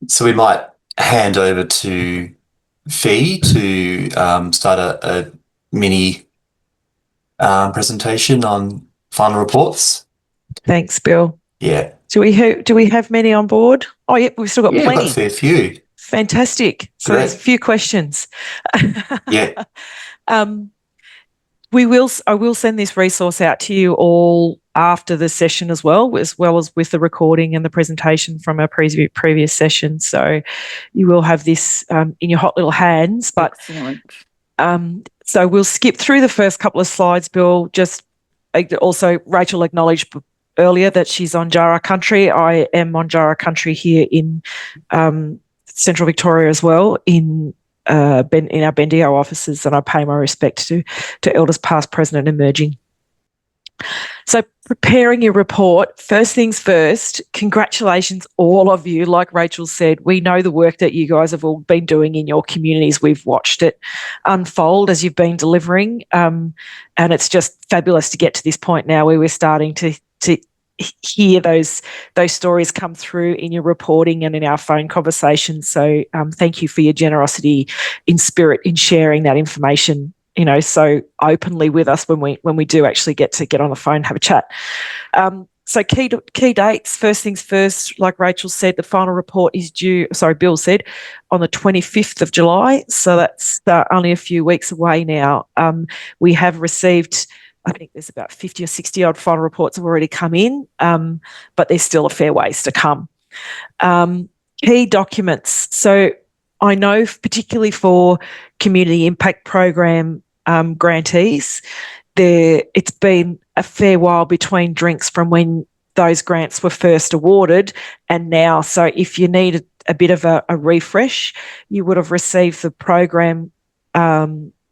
So we might hand over to Fee to start a mini presentation on final reports. Thanks, Bill. Yeah. Do we have many on board? Oh, yeah, we've still got Yeah, we've got a plenty. fair few. Fantastic. So there's a Great. few questions. Yeah. um, I will send this resource out to you all after the session as well as with the recording and the presentation from our previous session. So you will have this in your hot little hands. But so we'll skip through the first couple of slides, Bill. Just also, Rachel acknowledged earlier that she's on Jara country. I am on Jara country here in Central Victoria as well, in our Bendigo offices, and I pay my respect to elders past, present and emerging. So preparing your report, first things first, congratulations all of you. Like Rachel said, we know the work that you guys have all been doing in your communities. We've watched it unfold as you've been delivering, and it's just fabulous to get to this point now where we're starting to hear those stories come through in your reporting and in our phone conversations. So thank you for your generosity in spirit in sharing that information, so openly with us when we do actually get on the phone and have a chat. So key dates, first things first, like Rachel said, the final report is due, Bill said, on the 25th of July. So that's only a few weeks away now. We have received, I think there's about 50 or 60 odd final reports have already come in, but there's still a fair ways to come. Key documents. So I know particularly for community impact program grantees, it's been a fair while between drinks from when those grants were first awarded and now. So if you need a bit of a refresh, you would have received the program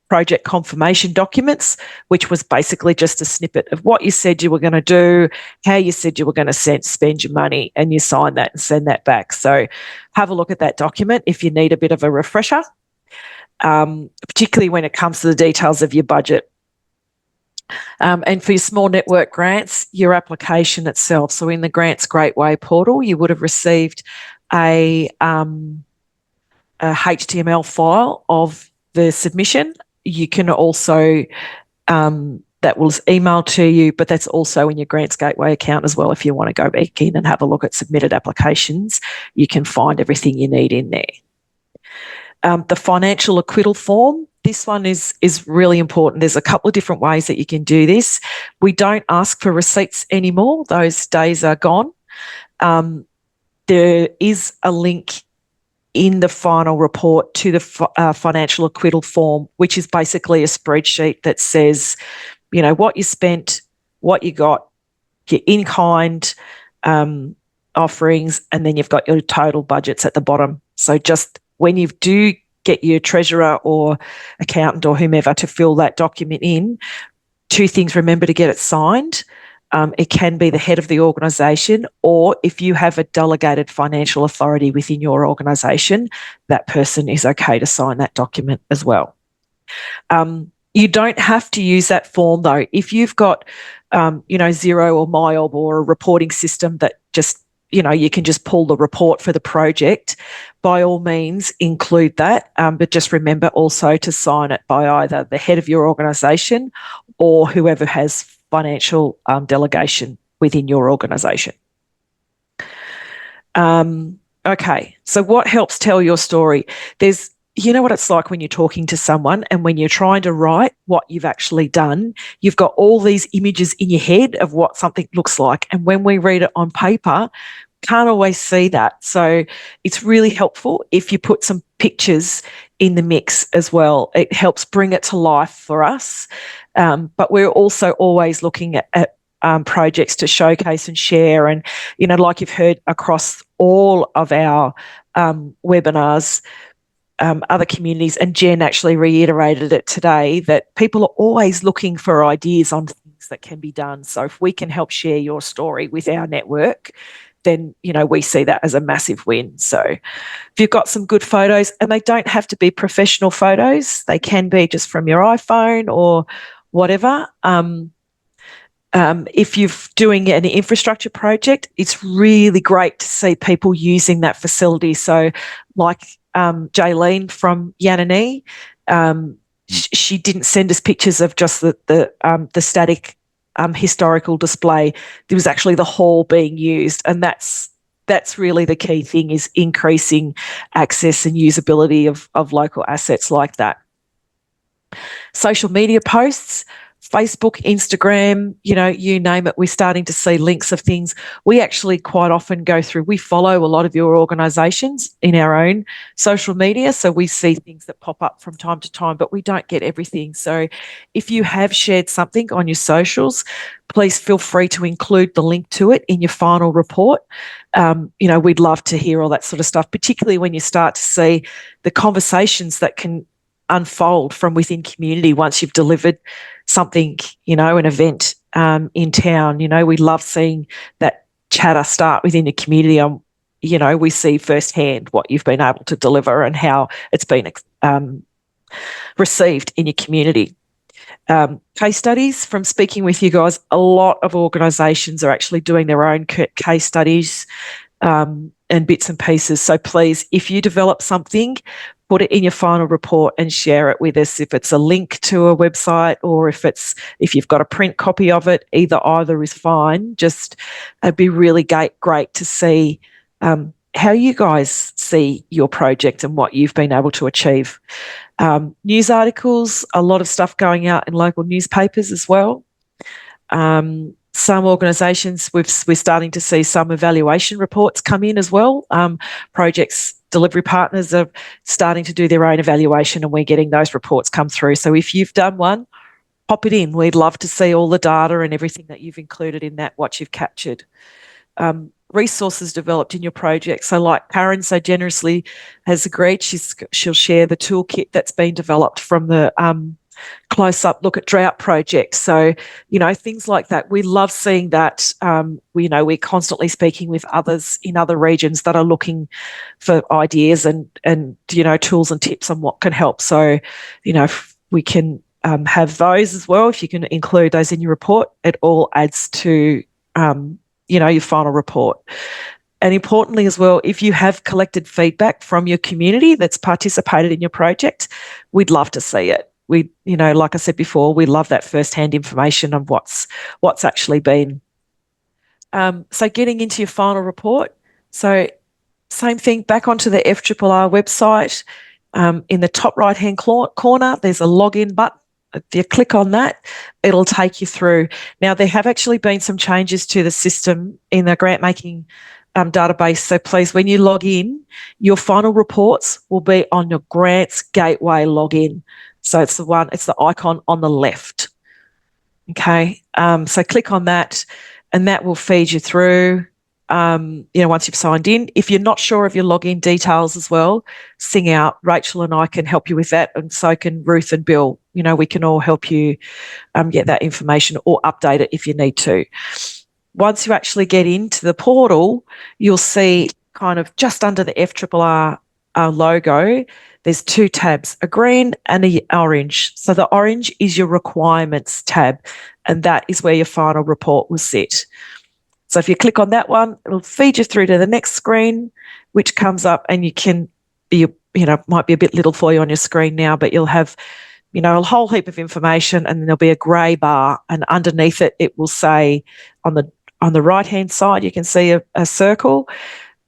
project confirmation documents, which was basically just a snippet of what you said you were going to do, how you said you were going to spend your money, and you sign that and send that back. So have a look at that document if you need a bit of a refresher, particularly when it comes to the details of your budget. And for your small network grants, your application itself. So in the Grants Gateway portal, you would have received a HTML file of the submission. You can also, that was emailed to you, but that's also in your Grants Gateway account as well. If you want to go back in and have a look at submitted applications, you can find everything you need in there. The financial acquittal form, this one is really important. There's a couple of different ways that you can do this. We don't ask for receipts anymore. Those days are gone. There is a link in the final report to the financial acquittal form, which is basically a spreadsheet that says, what you spent, what you got, your in-kind offerings, and then you've got your total budgets at the bottom. So just when you do get your treasurer or accountant or whomever to fill that document in, two things, remember to get it signed. It can be the head of the organisation, or if you have a delegated financial authority within your organisation, that person is okay to sign that document as well. You don't have to use that form though. If you've got, Xero or MyOb or a reporting system that just, you can just pull the report for the project, by all means include that. But just remember also to sign it by either the head of your organisation or whoever has financial delegation within your organisation. Okay, so what helps tell your story? You know what it's like when you're talking to someone and when you're trying to write what you've actually done, you've got all these images in your head of what something looks like. And when we read it on paper, can't always see that. So it's really helpful if you put some pictures in the mix as well. It helps bring it to life for us. But we're also always looking at projects to showcase and share. And, like you've heard across all of our webinars, other communities, and Jen actually reiterated it today, that people are always looking for ideas on things that can be done. So if we can help share your story with our network, then, we see that as a massive win. So if you've got some good photos, and they don't have to be professional photos, they can be just from your iPhone or whatever, If you're doing an infrastructure project, it's really great to see people using that facility. So like Jaylene from Yanani, she didn't send us pictures of just the static historical display. There was actually the hall being used, and that's really the key thing, is increasing access and usability of local assets like that. Social media posts, Facebook, Instagram, you name it, we're starting to see links of things. We actually quite often go through, we follow a lot of your organisations in our own social media, so we see things that pop up from time to time, but we don't get everything. So if you have shared something on your socials, please feel free to include the link to it in your final report. We'd love to hear all that sort of stuff, particularly when you start to see the conversations that can unfold from within community once you've delivered something, an event in town. We love seeing that chatter start within the community. We see firsthand what you've been able to deliver and how it's been received in your community. Case studies, from speaking with you guys, a lot of organisations are actually doing their own case studies and bits and pieces. So please, if you develop something, put it in your final report and share it with us. If it's a link to a website, or if you've got a print copy of it, either is fine. Just it'd be really great to see how you guys see your project and what you've been able to achieve. News articles, a lot of stuff going out in local newspapers as well. Some organisations, we're starting to see some evaluation reports come in as well. Projects delivery partners are starting to do their own evaluation, and we're getting those reports come through. So if you've done one, pop it in. We'd love to see all the data and everything that you've included in that, what you've captured. Resources developed in your project. So like Karen so generously has agreed, she'll share the toolkit that's been developed from the close-up look at drought project. So, things like that. We love seeing that. We're constantly speaking with others in other regions that are looking for ideas and tools and tips on what can help. So, if we can have those as well, if you can include those in your report, it all adds to, your final report. And importantly as well, if you have collected feedback from your community that's participated in your project, we'd love to see it. We, like I said before, we love that first-hand information of what's actually been. So getting into your final report. So same thing, back onto the FRRR website. In the top right-hand corner, there's a login button. If you click on that, it'll take you through. Now, there have actually been some changes to the system in the grant-making database. So please, when you log in, your final reports will be on your Grants Gateway login. So it's the icon on the left. Okay, so click on that, and that will feed you through. Once you've signed in. If you're not sure of your login details as well, sing out. Rachel and I can help you with that, and so can Ruth and Bill. We can all help you get that information or update it if you need to. Once you actually get into the portal, you'll see kind of just under the FRRR logo, there's two tabs, a green and an orange. So the orange is your requirements tab, and that is where your final report will sit. So if you click on that one, it'll feed you through to the next screen, which comes up, and you can be, might be a bit little for you on your screen now, but you'll have, a whole heap of information, and then there'll be a grey bar, and underneath it, it will say on the right-hand side, you can see a circle.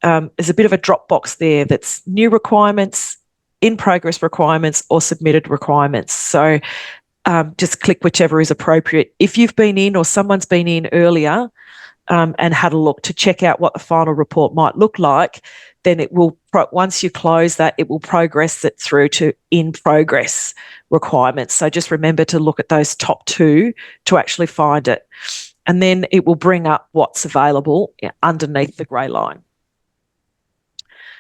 There's a bit of a drop box there that's new requirements, in progress requirements, or submitted requirements. So just click whichever is appropriate. If you've been in, or someone's been in earlier, and had a look to check out what the final report might look like, then it will, once you close that, it will progress it through to in progress requirements. So just remember to look at those top two to actually find it. And then it will bring up what's available underneath the grey line.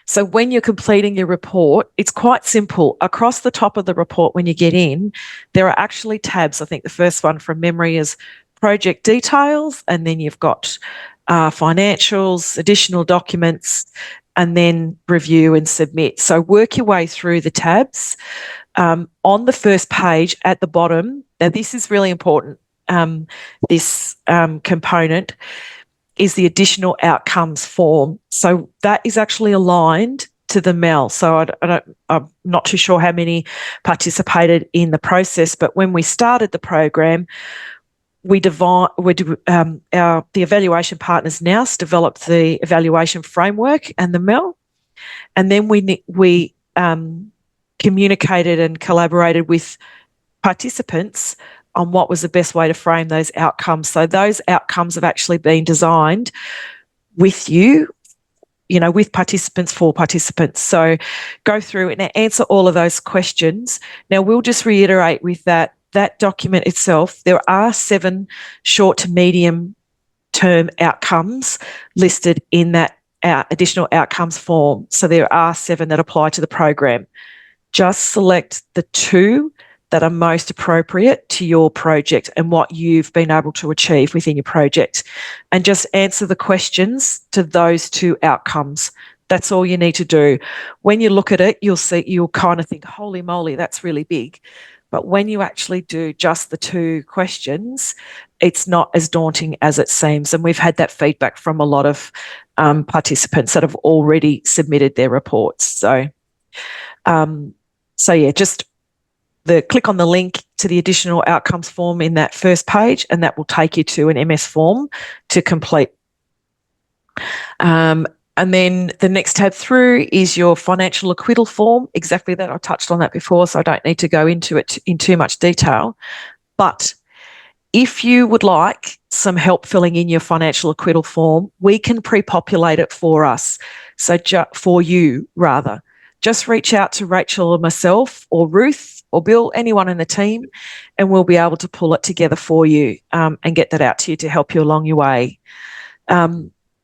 So when you're completing your report, it's quite simple. Across the top of the report, when you get in, there are actually tabs. I think the first one from memory is project details, and then you've got financials, additional documents, and then review and submit. So work your way through the tabs. On the first page at the bottom, now this is really important. this component is the additional outcomes form. So that is actually aligned to the MEL. So I'm not too sure how many participated in the process, but when we started the program, the evaluation partners NOUS developed the evaluation framework and the MEL, and then we communicated and collaborated with participants on what was the best way to frame those outcomes. So those outcomes have actually been designed with you, with participants for participants. So go through and answer all of those questions. Now, we'll just reiterate with that document itself, there are 7 short to medium term outcomes listed in that additional outcomes form. So there are 7 that apply to the program. Just select the 2 that are most appropriate to your project and what you've been able to achieve within your project, and just answer the questions to those 2 outcomes. That's all you need to do. When you look at it, you'll kind of think, holy moly, that's really big. But when you actually do just the 2 questions, it's not as daunting as it seems. And we've had that feedback from a lot of participants that have already submitted their reports. So yeah, just click on the link to the additional outcomes form in that first page, and that will take you to an MS form to complete. And then the next tab through is your financial acquittal form. Exactly that. I touched on that before, so I don't need to go into it in too much detail. But if you would like some help filling in your financial acquittal form, we can pre-populate it for us. So for you, rather. Just reach out to Rachel or myself or Ruth or Bill, anyone in the team, and we'll be able to pull it together for you and get that out to you to help you along your way.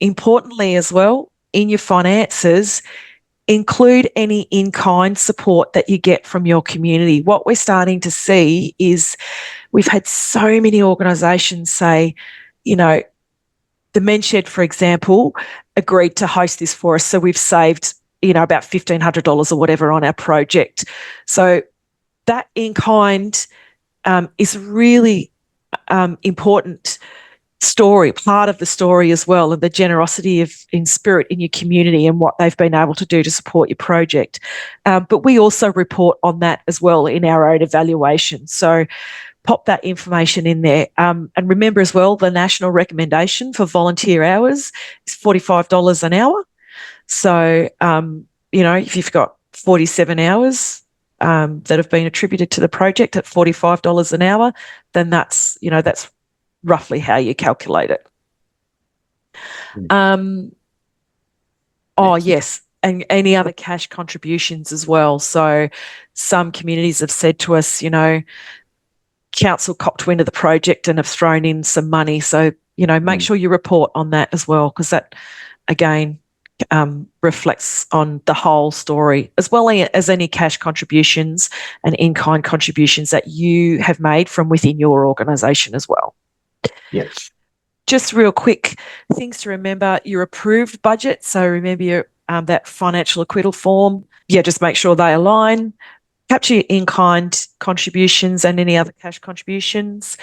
Importantly as well, in your finances, include any in-kind support that you get from your community. What we're starting to see is we've had so many organisations say, the Men's Shed, for example, agreed to host this for us. So we've saved, about $1,500 or whatever on our project. So that in-kind is really important story, part of the story as well, and the generosity in spirit in your community and what they've been able to do to support your project. But we also report on that as well in our own evaluation. So pop that information in there. And remember as well, the national recommendation for volunteer hours is $45 an hour. So, if you've got 47 hours that have been attributed to the project at $45 an hour, then that's roughly how you calculate it. Yes, and any other cash contributions as well. So some communities have said to us, council copped wind of the project and have thrown in some money. So, make sure you report on that as well, because that, again, reflects on the whole story, as well as any cash contributions and in-kind contributions that you have made from within your organisation as well. Yes. Just real quick, things to remember, your approved budget. So remember your that financial acquittal form. Yeah, just make sure they align. Capture your in-kind contributions and any other cash contributions.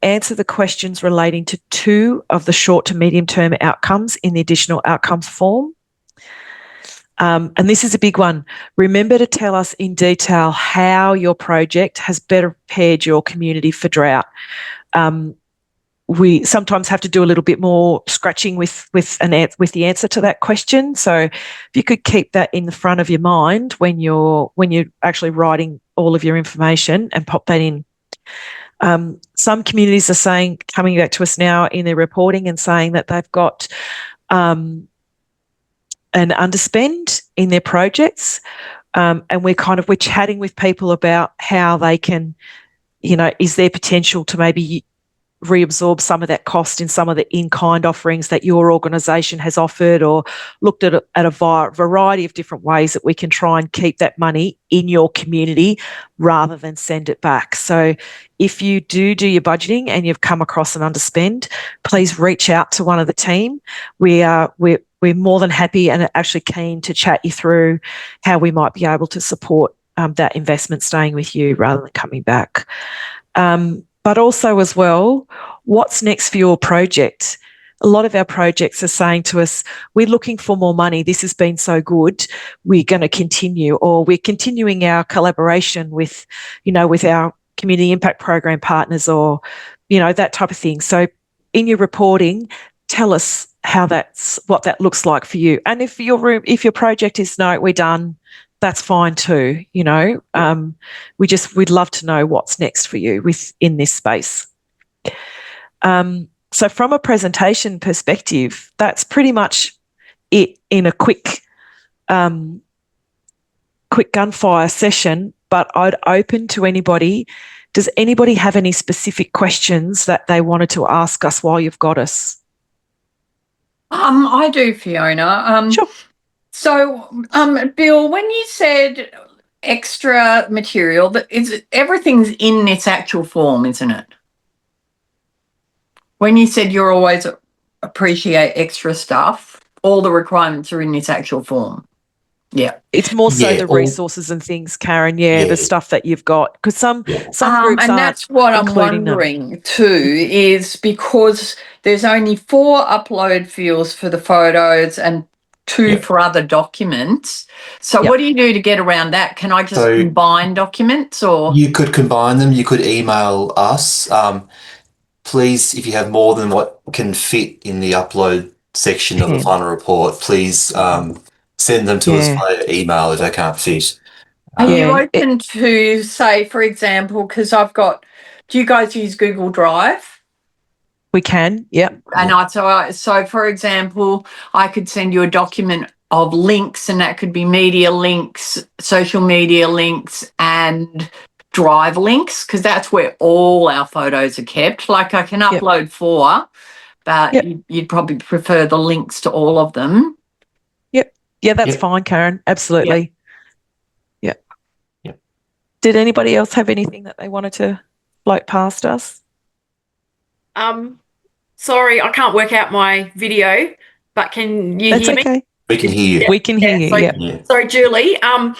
Answer the questions relating to 2 of the short to medium term outcomes in the additional outcomes form. And this is a big one. Remember to tell us in detail how your project has better prepared your community for drought. We sometimes have to do a little bit more scratching with the answer to that question. So if you could keep that in the front of your mind when you're actually writing all of your information and pop that in. Some communities are coming back to us now in their reporting and saying that they've got an underspend in their projects, and we're chatting with people about how they can, is there potential to maybe reabsorb some of that cost in some of the in-kind offerings that your organisation has offered, or looked at a variety of different ways that we can try and keep that money in your community rather than send it back. So if you do your budgeting and you've come across an underspend, please reach out to one of the team. We're more than happy and actually keen to chat you through how we might be able to support that investment staying with you rather than coming back. but also as well, what's next for your project? A lot of our projects are saying to us, we're looking for more money. This has been so good. We're going to continue, or we're continuing our collaboration with, with our community impact program partners, or, that type of thing. So in your reporting, tell us what that looks like for you. And if your project is no, we're done, that's fine too. We'd love to know what's next for you in this space. So from a presentation perspective, that's pretty much it in a quick gunfire session, but I'd open to anybody. Does anybody have any specific questions that they wanted to ask us while you've got us? I do, Fiona. Sure. So, Bill, when you said extra material, everything's in its actual form, isn't it? When you said you always appreciate extra stuff, all the requirements are in its actual form. Yeah. It's more so the resources and things, Karen. Yeah, the stuff that you've got, because some groups aren't. And that's what I'm wondering too, is because there's only 4 upload fields for the photos and 2 for other documents. So what do you do to get around that? Can I just combine documents, or? You could combine them. You could email us. Please, if you have more than what can fit in the upload section of the final report, please send them to us via email if they can't fit. Are you open to, say, for example, because do you guys use Google Drive? We can, yeah. And so for example, I could send you a document of links, and that could be media links, social media links, and Drive links, because that's where all our photos are kept. Like, I can upload 4, but you'd probably prefer the links to all of them. Yep. Yeah, that's fine, Karen. Absolutely. Yep. Did anybody else have anything that they wanted to float past us? Sorry, I can't work out my video, but can you hear me? Okay. We can hear you. We can hear you, So, Julie, I'm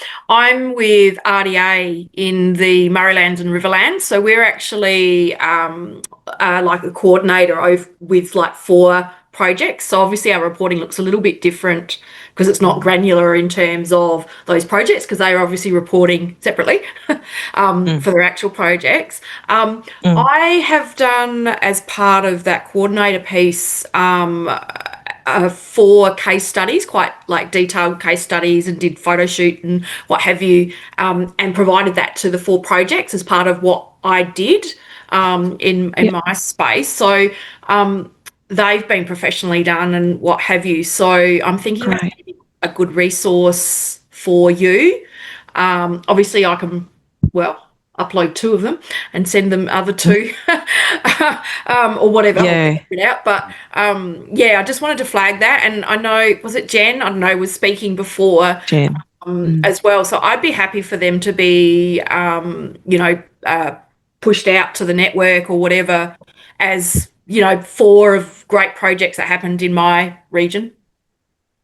with RDA in the Murraylands and Riverlands. So we're actually like a coordinator with like 4 projects. So obviously our reporting looks a little bit different because it's not granular in terms of those projects, because they are obviously reporting separately for their actual projects. I have done, as part of that coordinator piece, 4 case studies, quite like detailed case studies, and did photo shoot and what have you, and provided that to the 4 projects as part of what I did in my space. So they've been professionally done and what have you. So I'm thinking that's a good resource for you. Obviously I can, upload 2 of them and send them other 2 or whatever. But I just wanted to flag that. And I know, was it Jen? I don't know, was speaking before as well. So I'd be happy for them to be, pushed out to the network or whatever as, 4 of great projects that happened in my region.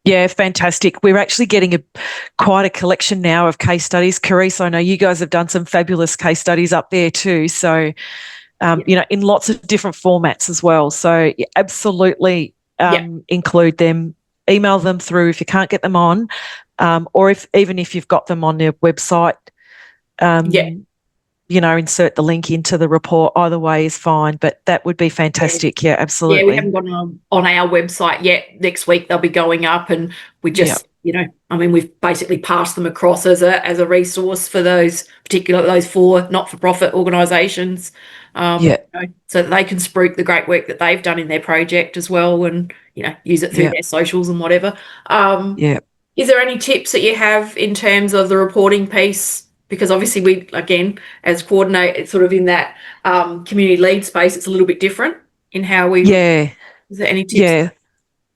Yeah, fantastic. We're actually getting quite a collection now of case studies. Carice, I know you guys have done some fabulous case studies up there too. So, in lots of different formats as well. So absolutely include them, email them through if you can't get them on, or even if you've got them on their website, insert the link into the report. Either way is fine, but that would be fantastic. Yeah, absolutely. Yeah, we haven't got them on our website yet. Next week they'll be going up, and we just, we've basically passed them across as a resource for those 4 not-for-profit organisations, so that they can spruik the great work that they've done in their project as well, and use it through their socials and whatever. Is there any tips that you have in terms of the reporting piece? Because obviously we, again, as coordinate, sort of in that community lead space, it's a little bit different in how we... Is there any tips?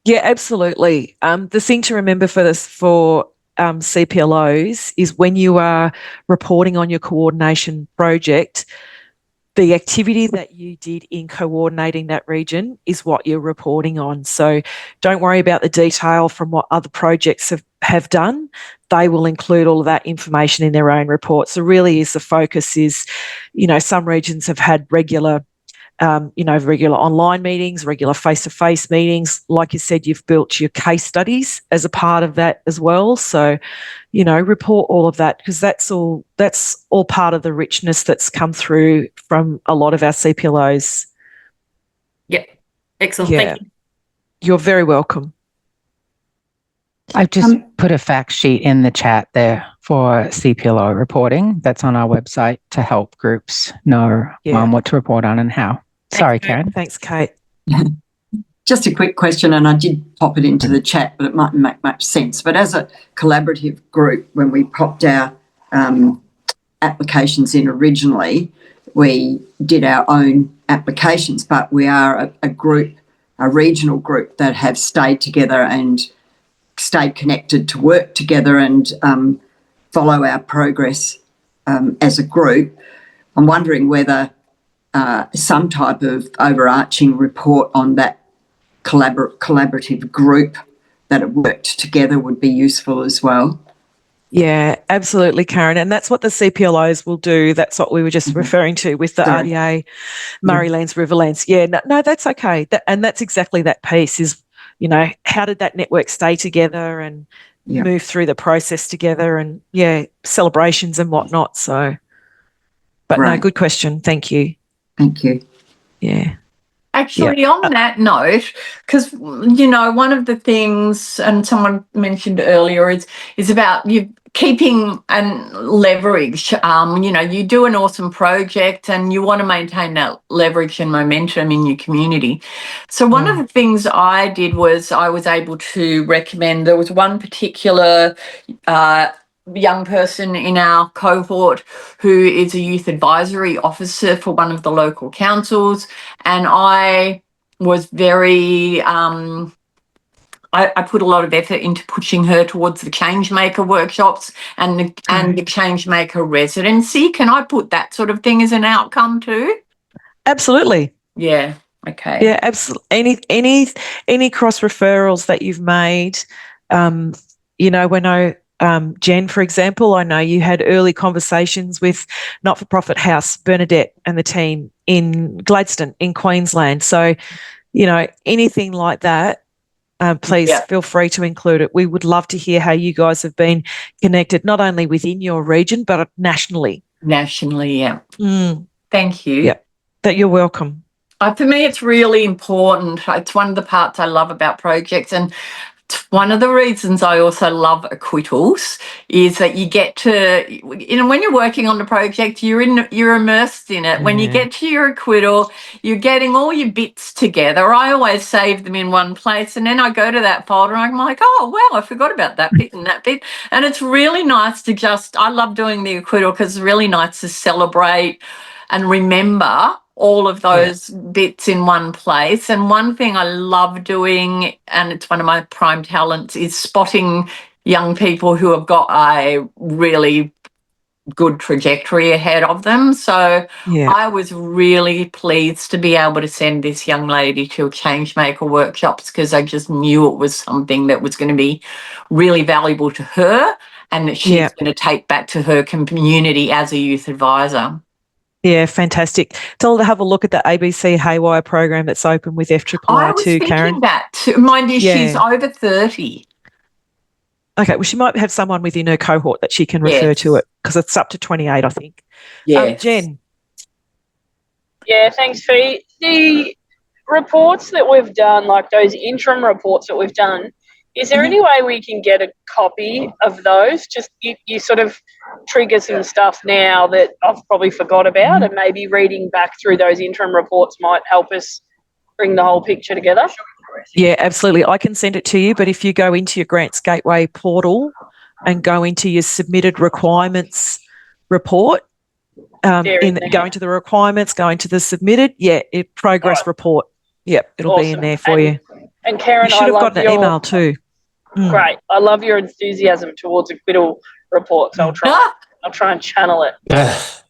Yeah, absolutely. The thing to remember for CPLOs is when you are reporting on your coordination project, the activity that you did in coordinating that region is what you're reporting on. So don't worry about the detail from what other projects have have done, they will include all of that information in their own report. So really is the focus is, some regions have had regular online meetings, regular face-to-face meetings. Like you said, you've built your case studies as a part of that as well. So, report all of that, because that's all part of the richness that's come through from a lot of our CPLOs. Yep. Excellent. Yeah. Thank you. You're very welcome. I've just put a fact sheet in the chat there for CPLO reporting. That's on our website to help groups know what to report on and how. Sorry, Karen. Thanks, Kate. Just a quick question, and I did pop it into the chat, but it mightn't make much sense. But as a collaborative group, when we popped our applications in originally, we did our own applications, but we are a group, a regional group that have stayed together and stayed connected to work together and follow our progress as a group. I'm wondering whether some type of overarching report on that collaborative group that have worked together would be useful as well. Yeah, absolutely, Karen. And that's what the CPLOs will do. That's what we were just referring to with the RDA, Murraylands, Riverlands. Yeah, no, that's okay. And that's exactly that piece is, how did that network stay together and move through the process together and, celebrations and whatnot. So, but no, good question. Thank you. Thank you. Yeah. Actually, on that note, because, one of the things, and someone mentioned earlier, is about you keeping and leverage. You do an awesome project and you want to maintain that leverage and momentum in your community. So one of the things I did was I was able to recommend, there was one particular young person in our cohort who is a youth advisory officer for one of the local councils, and I was very I put a lot of effort into pushing her towards the Changemaker workshops and the Changemaker residency. Can I put that sort of thing as an outcome too? Absolutely. Yeah. Okay. Yeah, absolutely. Any cross referrals that you've made, when Jen, for example, I know you had early conversations with Not-for-Profit House, Bernadette and the team in Gladstone in Queensland. So, anything like that, please feel free to include it. We would love to hear how you guys have been connected, not only within your region, but nationally. Nationally, yeah. Thank you. Yeah, that you're welcome. For me, it's really important. It's one of the parts I love about projects, and one of the reasons I also love acquittals is that you get to, when you're working on the project, you're immersed in it. When you get to your acquittal, you're getting all your bits together. I always save them in one place, and then I go to that folder and I'm like, oh, wow, I forgot about that bit and that bit. And it's really nice to I love doing the acquittal because it's really nice to celebrate and remember all of those bits in one place. And one thing I love doing, and it's one of my prime talents, is spotting young people who have got a really good trajectory ahead of them. So I was really pleased to be able to send this young lady to Changemaker workshops because I just knew it was something that was going to be really valuable to her and that she's going to take back to her community as a youth advisor. Yeah, fantastic. Tell her to have a look at the ABC Haywire program that's open with FDF too, Karen. I was thinking that too. Mind you, she's over 30. Okay, well, she might have someone within her cohort that she can refer to it because it's up to 28, I think. Jen. Yeah, thanks, Fee. The reports that we've done, like those interim reports that we've done, is there any way we can get a copy of those? Just you sort of trigger some stuff now that I've probably forgot about, and maybe reading back through those interim reports might help us bring the whole picture together. Yeah, absolutely. I can send it to you, but if you go into your Grants Gateway portal and go into your submitted requirements report, go into the requirements, go into the submitted, progress report. Yep, it'll be in there for you. And Karen, you should have gotten an email too. Great. I love your enthusiasm towards acquittal reports. I'll try. I'll try and channel it.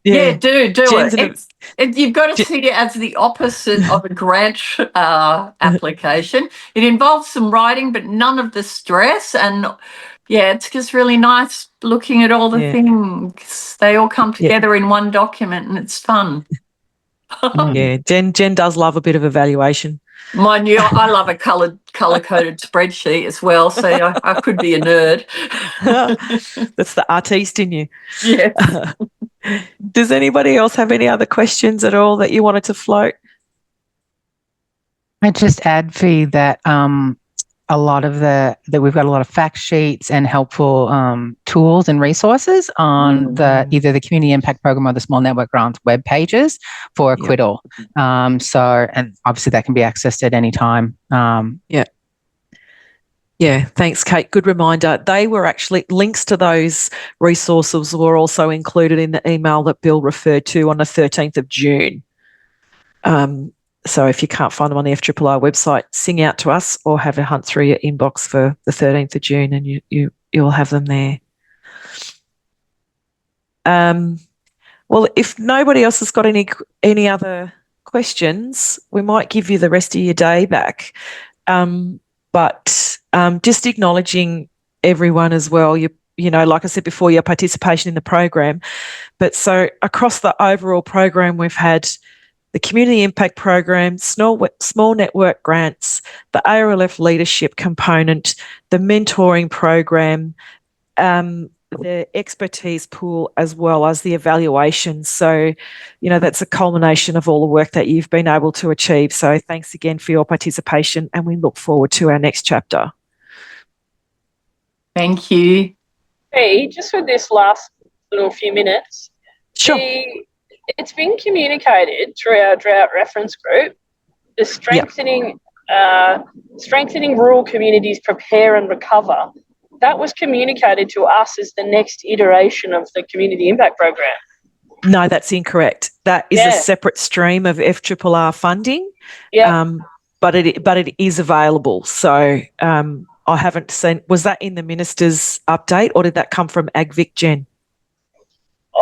Yeah, do Jen's it. You've got to see it as the opposite of a grant application. It involves some writing, but none of the stress. And yeah, it's just really nice looking at all the things. They all come together in one document, and it's fun. Yeah, Jen does love a bit of evaluation. Mind you, I love a color-coded spreadsheet as well, so I could be a nerd. That's the artiste in you. Yeah. Does anybody else have any other questions at all that you wanted to float? I just add, Fee, that a lot of that we've got a lot of fact sheets and helpful tools and resources on either the Community Impact Program or the Small Network Grants web pages for acquittal. And obviously that can be accessed at any time. Yeah, thanks, Kate. Good reminder. They were actually, links to those resources were also included in the email that Bill referred to on the 13th of June. So if you can't find them on the FRRR website, sing out to us or have a hunt through your inbox for the 13th of June and you'll have them there. Well, if nobody else has got any other questions, we might give you the rest of your day back. But just acknowledging everyone as well, you know, like I said before, your participation in the program. But so across the overall program, we've had the Community Impact Program, small network grants, the ARLF leadership component, the mentoring program, the expertise pool, as well as the evaluation. So, you know, that's a culmination of all the work that you've been able to achieve. So thanks again for your participation and we look forward to our next chapter. Thank you. Hey, just for this last little few minutes. Sure. It's been communicated through our drought reference group, the strengthening rural communities prepare and recover. That was communicated to us as the next iteration of the Community Impact Program. No, that's incorrect. That is a separate stream of FRRR funding, but it is available. So I haven't seen, was that in the Minister's update or did that come from AgVic, Jen?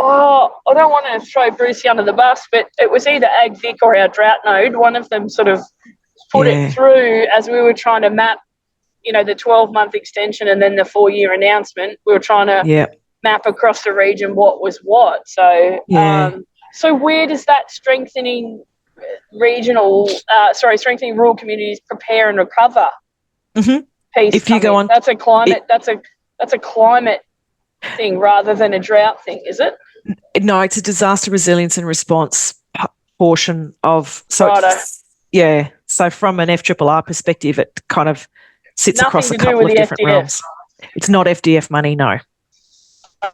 Oh, I don't want to throw Brucey under the bus, but it was either AgVic or our drought node. One of them sort of put it through as we were trying to map, you know, the 12-month extension and then the 4-year announcement. We were trying to map across the region what was what. So, so where does that strengthening rural communities prepare and recover piece? If you go on, that's a climate. That's a climate thing rather than a drought thing, is it? No, it's a disaster resilience and response portion of. So from an FRRR perspective, it kind of sits across a couple of different realms. It's not FDF money, no.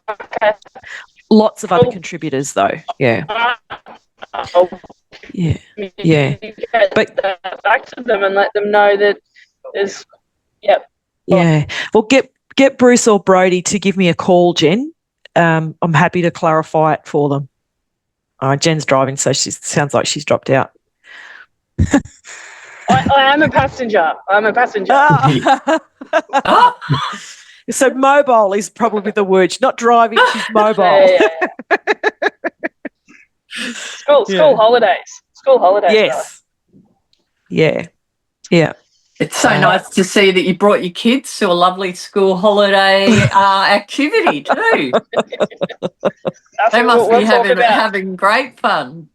Okay. Lots of other contributors, though. Yeah. But back to them and let them know that there's. Well, get Bruce or Brodie to give me a call, Jen. I'm happy to clarify it for them. Jen's driving, so she sounds like she's dropped out. I am a passenger. So mobile is probably the word. She's not driving, she's mobile. School holidays. School holidays. Yes. Yeah. It's so nice to see that you brought your kids to a lovely school holiday activity too. They must be having great fun.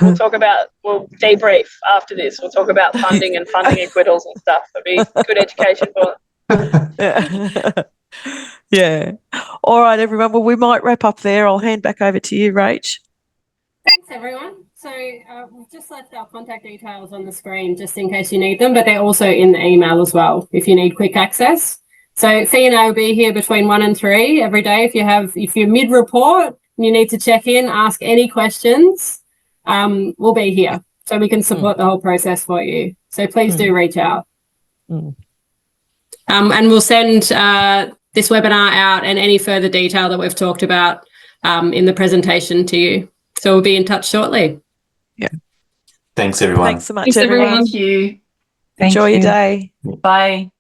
We'll debrief after this. We'll talk about funding and funding acquittals and stuff. It'll be good education for them. Yeah. All right, everyone. Well, we might wrap up there. I'll hand back over to you, Rach. Thanks, everyone. So we've just left our contact details on the screen just in case you need them, but they're also in the email as well if you need quick access. So Fee and I will be here between 1 and 3 every day. If you're mid-report and you need to check in, ask any questions, we'll be here so we can support the whole process for you. So please do reach out. And we'll send this webinar out and any further detail that we've talked about in the presentation to you. So we'll be in touch shortly. Yeah. Thanks, everyone. Thanks so much, everyone. Thank you. Enjoy your day. Bye.